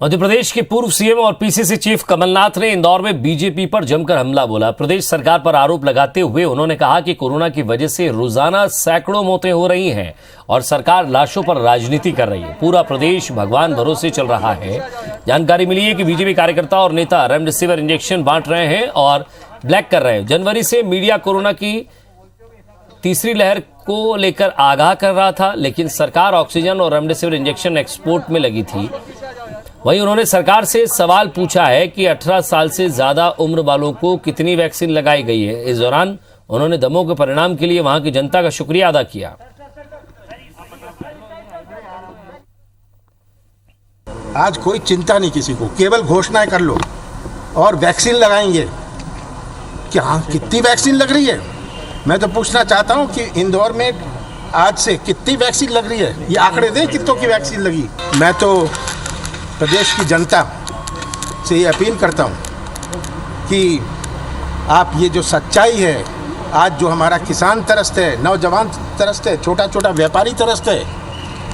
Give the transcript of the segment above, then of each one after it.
मध्य प्रदेश के पूर्व सीएम और पीसीसी चीफ कमलनाथ ने इंदौर में बीजेपी पर जमकर हमला बोला। प्रदेश सरकार पर आरोप लगाते हुए उन्होंने कहा कि कोरोना की वजह से रोजाना सैकड़ों मौतें हो रही हैं और सरकार लाशों पर राजनीति कर रही है। पूरा प्रदेश भगवान भरोसे चल रहा है। जानकारी मिली है कि बीजेपी कार्यकर्ता और नेता रेमडेसिविर इंजेक्शन बांट रहे हैं और ब्लैक कर रहे हैं। जनवरी से मीडिया कोरोना की तीसरी लहर को लेकर आगाह कर रहा था, लेकिन सरकार ऑक्सीजन और रेमडेसिविर इंजेक्शन एक्सपोर्ट में लगी थी। वहीं उन्होंने सरकार से सवाल पूछा है कि 18 साल से ज्यादा उम्र वालों को कितनी वैक्सीन लगाई गई है। इस दौरान उन्होंने दमोह के परिणाम के लिए वहां की जनता का शुक्रिया अदा किया। आज कोई चिंता नहीं किसी को, केवल घोषणाएं कर लो और वैक्सीन लगाएंगे। क्या कितनी वैक्सीन लग रही है? मैं तो पूछना चाहता हूं कि इंदौर में आज से कितनी वैक्सीन लग रही है, ये आंकड़े दें कितनों की वैक्सीन लगी। मैं तो प्रदेश की जनता से ये अपील करता हूँ कि आप ये जो सच्चाई है, आज जो हमारा किसान तरसते है, नौजवान तरसते है, छोटा छोटा व्यापारी तरसते है,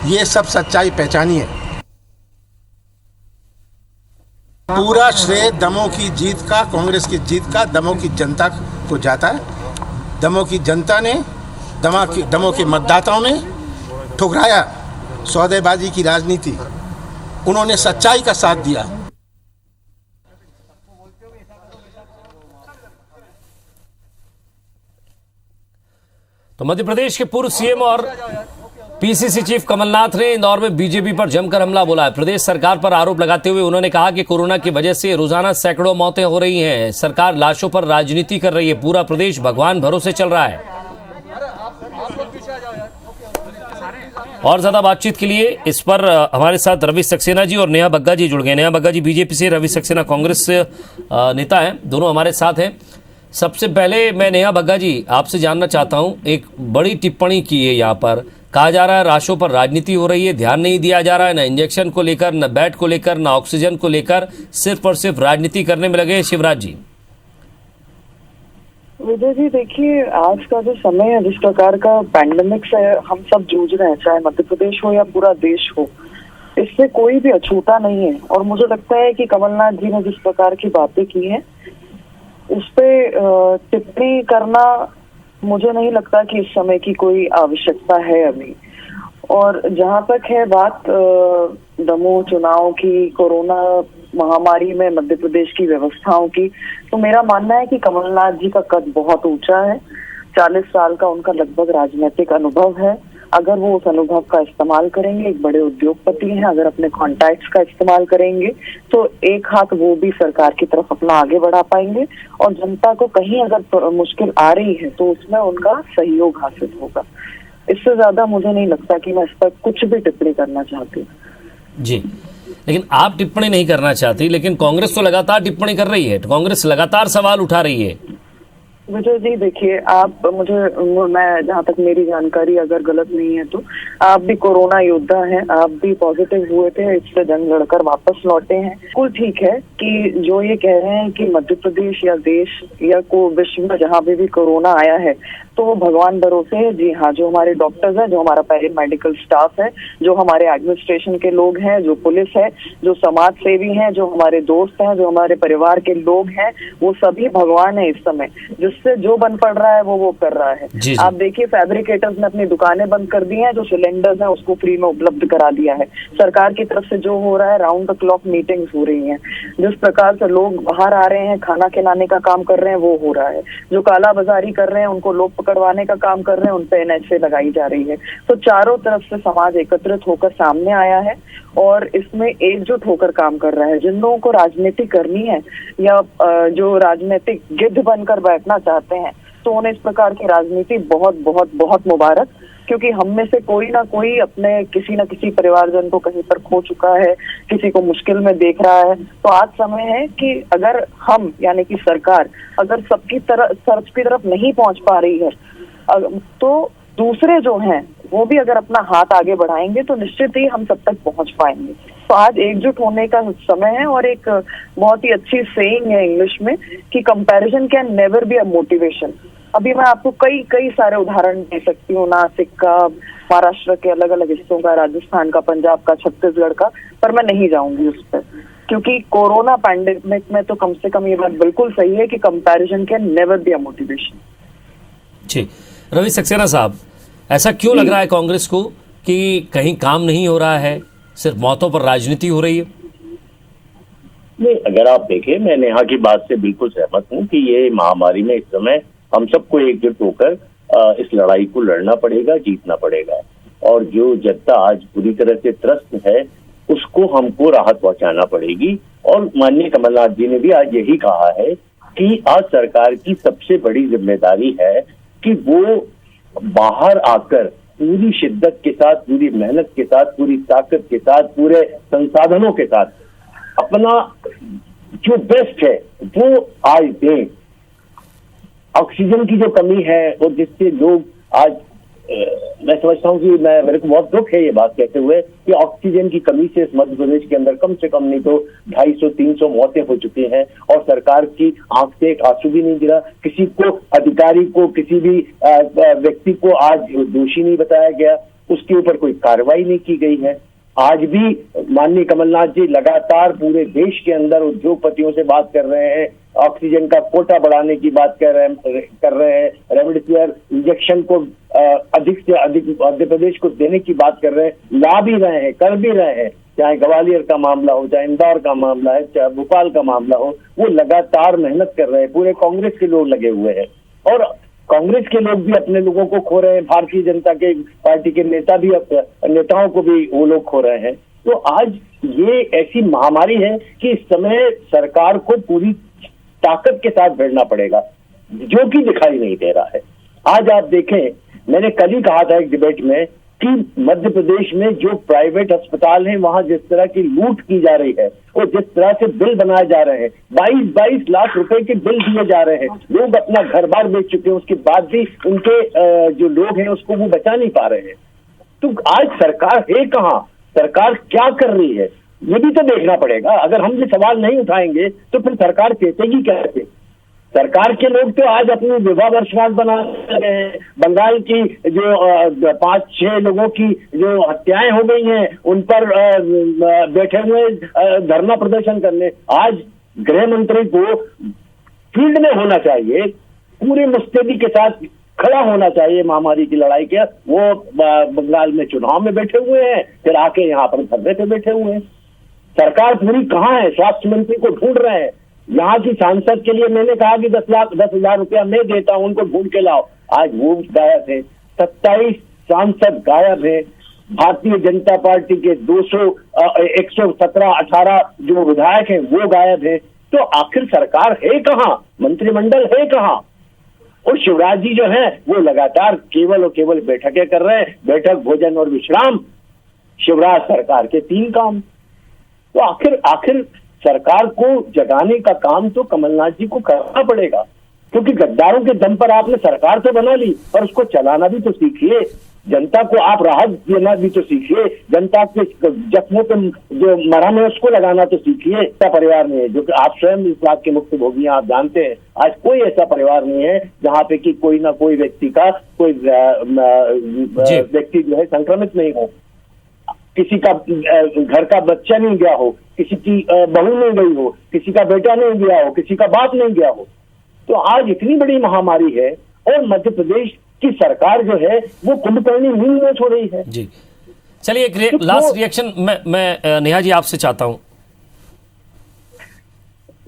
ये सब सच्चाई पहचानिए। पूरा श्रेय दमोह की जीत का, कांग्रेस की जीत का दमोह की जनता को जाता है। दमोह की जनता ने, दमोह के मतदाताओं ने ठुकराया सौदेबाजी की राजनीति, उन्होंने सच्चाई का साथ दिया। तो मध्य प्रदेश के पूर्व सीएम और पीसीसी चीफ कमलनाथ ने इंदौर में बीजेपी पर जमकर हमला बोला है। प्रदेश सरकार पर आरोप लगाते हुए उन्होंने कहा कि कोरोना की वजह से रोजाना सैकड़ों मौतें हो रही हैं। सरकार लाशों पर राजनीति कर रही है। पूरा प्रदेश भगवान भरोसे चल रहा है। और ज्यादा बातचीत के लिए इस पर हमारे साथ रवि सक्सेना जी और नेहा बग्गा जी जुड़ गए। नेहा बग्गा जी बीजेपी से, रवि सक्सेना कांग्रेस से नेता हैं, दोनों हमारे साथ हैं। सबसे पहले मैं नेहा बग्गा जी आपसे जानना चाहता हूं, एक बड़ी टिप्पणी की है, यहाँ पर कहा जा रहा है लाशों पर राजनीति हो रही है, ध्यान नहीं दिया जा रहा है, न इंजेक्शन को लेकर, न बेड को लेकर, न ऑक्सीजन को लेकर, सिर्फ और सिर्फ राजनीति करने में लगे हैं शिवराज जी। विजय जी देखिए, आज का जो समय है, जिस प्रकार का पैंडेमिक से हम सब जूझ रहे हैं, चाहे मध्य प्रदेश हो या पूरा देश हो, इससे कोई भी अछूता नहीं है। और मुझे लगता है कि कमलनाथ जी ने जिस प्रकार की बातें की हैं, उस पे टिप्पणी करना मुझे नहीं लगता कि इस समय की कोई आवश्यकता है अभी। और जहां तक है बात दमोह चुनाव की, कोरोना महामारी में मध्य प्रदेश की व्यवस्थाओं की, तो मेरा मानना है कि कमलनाथ जी का कद बहुत ऊंचा है। 40 साल का उनका लगभग राजनीतिक अनुभव है। अगर वो उस अनुभव का इस्तेमाल करेंगे, एक बड़े उद्योगपति हैं, अगर अपने कॉन्टैक्ट्स का इस्तेमाल करेंगे, तो एक हाथ वो भी सरकार की तरफ अपना आगे बढ़ा पाएंगे। और जनता को कहीं अगर मुश्किल आ रही है तो उसमें उनका सहयोग हासिल होगा। इससे ज्यादा मुझे नहीं लगता कि मैं इस पर कुछ भी टिप्पणी करना चाहती हूँ। जी, लेकिन आप टिप्पणी नहीं करना चाहती, लेकिन कांग्रेस तो लगातार टिप्पणी कर रही है। कांग्रेस लगातार सवाल उठा रही है। विजय जी देखिए, आप मैं जहाँ तक मेरी जानकारी अगर गलत नहीं है तो आप भी कोरोना योद्धा हैं, आप भी पॉजिटिव हुए थे, इससे जंग लड़कर वापस लौटे हैं। बिल्कुल ठीक है कि जो ये कह रहे हैं कि मध्य प्रदेश या देश या को विश्व में जहाँ भी कोरोना आया है तो वो भगवान भरोसे है। जी हाँ, जो हमारे डॉक्टर्स हैं, जो हमारा पैरामेडिकल स्टाफ है, जो हमारे एडमिनिस्ट्रेशन के लोग हैं, जो पुलिस है, जो समाज सेवी हैं, जो हमारे दोस्त हैं, जो हमारे परिवार के लोग हैं, वो सभी भगवान है इस समय। जिससे जो बन पड़ रहा है वो कर रहा है। जी। आप देखिए, फैब्रिकेटर्स ने अपनी दुकानें बंद कर दी हैं, जो सिलेंडर्स हैं उसको फ्री में उपलब्ध करा दिया है। सरकार की तरफ से जो हो रहा है, राउंड द क्लॉक मीटिंग्स हो रही हैं। जिस प्रकार से लोग बाहर आ रहे हैं, खाना खिलाने का काम कर रहे हैं, वो हो रहा है। जो काला बाजारी कर रहे हैं, उनको लोग पकड़वाने का काम कर रहे हैं, उन पे एनएचए लगाई जा रही है। तो चारों तरफ से समाज एकत्रित होकर सामने आया है और इसमें एकजुट होकर काम कर रहा है। जिन लोगों को राजनीति करनी है या जो राजनीतिक गिद्ध बनकर बैठना चाहते हैं, तो उन्हें इस प्रकार की राजनीति बहुत बहुत बहुत मुबारक, क्योंकि हम में से कोई ना कोई अपने किसी न किसी परिवारजन को कहीं पर खो चुका है, किसी को मुश्किल में देख रहा है। तो आज समय है कि अगर हम यानी कि सरकार अगर सबकी तरफ नहीं पहुंच पा रही है, तो दूसरे जो हैं वो भी अगर अपना हाथ आगे बढ़ाएंगे तो निश्चित ही हम सब तक पहुंच पाएंगे। तो आज एकजुट होने का समय है। और एक बहुत ही अच्छी सेइंग है इंग्लिश में कि comparison can never be a motivation. अभी मैं आपको कई सारे उदाहरण दे सकती हूँ, नासिक का, महाराष्ट्र के अलग अलग हिस्सों का, राजस्थान का, पंजाब का, छत्तीसगढ़ का, पर मैं नहीं जाऊंगी उस पर। क्योंकि कोरोना पैंडेमिक में तो कम से कम ये बात बिल्कुल सही है कि comparison can never be a motivation. जी, रवि सक्सेना साहब, ऐसा क्यों लग रहा है कांग्रेस को कि कहीं काम नहीं हो रहा है, सिर्फ मौतों पर राजनीति हो रही है? नहीं, अगर आप देखें, मैं नेहा की बात से बिल्कुल सहमत हूं कि ये महामारी में इस समय हम सबको एकजुट होकर इस लड़ाई को लड़ना पड़ेगा, जीतना पड़ेगा। और जो जनता आज पूरी तरह से त्रस्त है उसको हमको राहत पहुंचाना पड़ेगी। और माननीय कमलनाथ जी ने भी आज यही कहा है कि आज सरकार की सबसे बड़ी जिम्मेदारी है कि वो बाहर आकर पूरी शिद्दत के साथ, पूरी मेहनत के साथ, पूरी ताकत के साथ, पूरे संसाधनों के साथ अपना जो बेस्ट है वो आज दें। ऑक्सीजन की जो कमी है और जिससे लोग आज मैं समझता हूं कि मेरे को बहुत दुख है ये बात कहते हुए कि ऑक्सीजन की कमी से इस मध्य प्रदेश के अंदर कम से कम नहीं तो 250-300 मौतें हो चुकी हैं और सरकार की आंख से एक आंसू भी नहीं गिरा। किसी को, अधिकारी को, किसी भी व्यक्ति को आज दोषी नहीं बताया गया, उसके ऊपर कोई कार्रवाई नहीं की गई है। आज भी माननीय कमलनाथ जी लगातार पूरे देश के अंदर उद्योगपतियों से बात कर रहे हैं, ऑक्सीजन का कोटा बढ़ाने की बात कर रहे हैं, रेमडेसिविर इंजेक्शन को अधिक से अधिक मध्य प्रदेश को देने की बात कर रहे हैं, ला भी रहे हैं, कर भी रहे हैं। चाहे ग्वालियर का मामला हो, चाहे इंदौर का मामला है, चाहे भोपाल का मामला हो, वो लगातार मेहनत कर रहे हैं। पूरे कांग्रेस के लोग लगे हुए हैं और कांग्रेस के लोग भी अपने लोगों को खो रहे हैं, भारतीय जनता के पार्टी के नेताओं को भी वो लोग खो रहे हैं। तो आज ये ऐसी महामारी है कि इस समय सरकार को पूरी ताकत के साथ भिड़ना पड़ेगा, जो कि दिखाई नहीं दे रहा है। आज आप देखें, मैंने कल ही कहा था एक डिबेट में कि मध्य प्रदेश में जो प्राइवेट अस्पताल हैं वहां जिस तरह की लूट की जा रही है और जिस तरह से बिल बनाए जा रहे हैं, 22-22 लाख रुपए के बिल दिए जा रहे हैं। लोग अपना घर बार बेच चुके हैं, उसके बाद भी उनके जो लोग हैं उसको वो बचा नहीं पा रहे हैं। तो आज सरकार है कहाँ, सरकार क्या कर रही है, ये भी तो देखना पड़ेगा। अगर हम ये सवाल नहीं उठाएंगे तो फिर सरकार चेतेगी कैसे? सरकार के लोग तो आज अपनी विवाह वर्षगांठ बना रहे हैं। बंगाल की जो 5-6 लोगों की जो हत्याएं हो गई हैं उन पर बैठे हुए धरना प्रदर्शन करने। आज गृह मंत्री को फील्ड में होना चाहिए, पूरी मुस्तैदी के साथ खड़ा होना चाहिए महामारी की लड़ाई के। वो बंगाल में चुनाव में बैठे हुए हैं, फिर आके यहाँ पर धरने पे बैठे हुए हैं। सरकार पूरी कहाँ है? स्वास्थ्य मंत्री को ढूंढ रहे हैं। यहाँ की सांसद के लिए मैंने कहा कि 10,000 रुपया मैं देता हूं, उनको ढूंढ के लाओ। आज वो गायब है। 27 सांसद गायब है। भारतीय जनता पार्टी के 117-18 जो विधायक हैं वो गायब है। तो आखिर सरकार है कहाँ? मंत्रिमंडल है कहाँ? और शिवराज जी जो है वो लगातार केवल और केवल बैठकें कर रहे हैं। बैठक, भोजन और विश्राम, शिवराज सरकार के 3 काम। तो आखिर सरकार को जगाने का काम तो कमलनाथ जी को करना पड़ेगा, क्योंकि गद्दारों के दम पर आपने सरकार तो बना ली, पर उसको चलाना भी तो सीखिए। जनता को आप राहत देना भी तो सीखिए। जनता के जख्मों पे जो मरहम है उसको लगाना तो सीखिए। ऐसा परिवार नहीं है, जो कि आप स्वयं इस बात के मुक्त भोगी हैं, आप जानते हैं। आज कोई ऐसा परिवार नहीं है जहाँ पे कि कोई ना कोई व्यक्ति का कोई व्यक्ति जो है संक्रमित नहीं हो, किसी का घर का बच्चा नहीं गया हो, किसी की बहू नहीं गई हो, किसी का बेटा नहीं गया हो, किसी का बाप नहीं गया हो। तो आज इतनी बड़ी महामारी है और मध्य प्रदेश की सरकार जो है वो कुंभकर्णी नींद में सो रही है। जी, चलिए एक लास्ट रिएक्शन मैं नेहा जी आपसे चाहता हूं।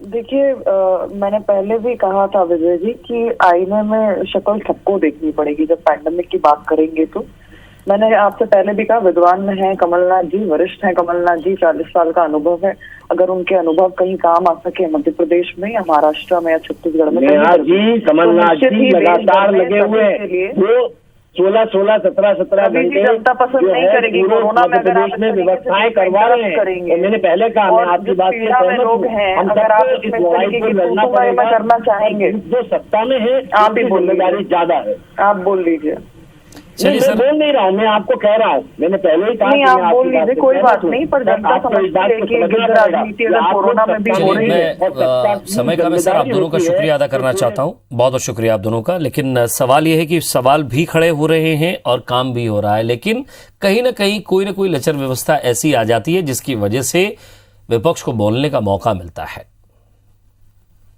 देखिए, मैंने पहले भी कहा था विजय जी कि आईने में शक्ल सबको देखनी पड़ेगी जब पैंडेमिक की बात करेंगे। तो मैंने आपसे पहले भी कहा, विद्वान है कमलनाथ जी, वरिष्ठ हैं कमलनाथ जी, 40 साल का अनुभव है। अगर उनके अनुभव कहीं काम आ सके मध्य प्रदेश में या महाराष्ट्र में या छत्तीसगढ़ में, कमलनाथ जी लगातार लगे हुए हैं। वो 16-16, 17-17 घंटे जनता पसंद नहीं करेगी। कोरोना में अगर आप व्यवस्थाएं करवा रहे हैं, तो मैंने पहले कहा, मैं आपकी बात से लोग हैं, अगर आप इस लड़ाई को लड़ना पड़ेगा, करना चाहेंगे, जो सत्ता में है आप ही जिम्मेदारी ज्यादा है। आप बोल लीजिए। चलिए मैं बोल नहीं रहा हूँ, मैं आपको कह रहा हूँ, मैंने पहले ही कहा। नहीं, आप बोल लीजिए, कोई बात नहीं, पर जनता समझती है कि राजनीति अगर कोरोना में भी हो रही है। समय का मैं सर आप दोनों का शुक्रिया अदा करना चाहता हूँ, बहुत बहुत शुक्रिया आप दोनों का। लेकिन सवाल यह है कि सवाल भी खड़े हो रहे हैं और काम भी हो रहा है, लेकिन कहीं ना कहीं कोई ना कोई लचर व्यवस्था ऐसी आ जाती है जिसकी वजह से विपक्ष को बोलने का मौका मिलता है।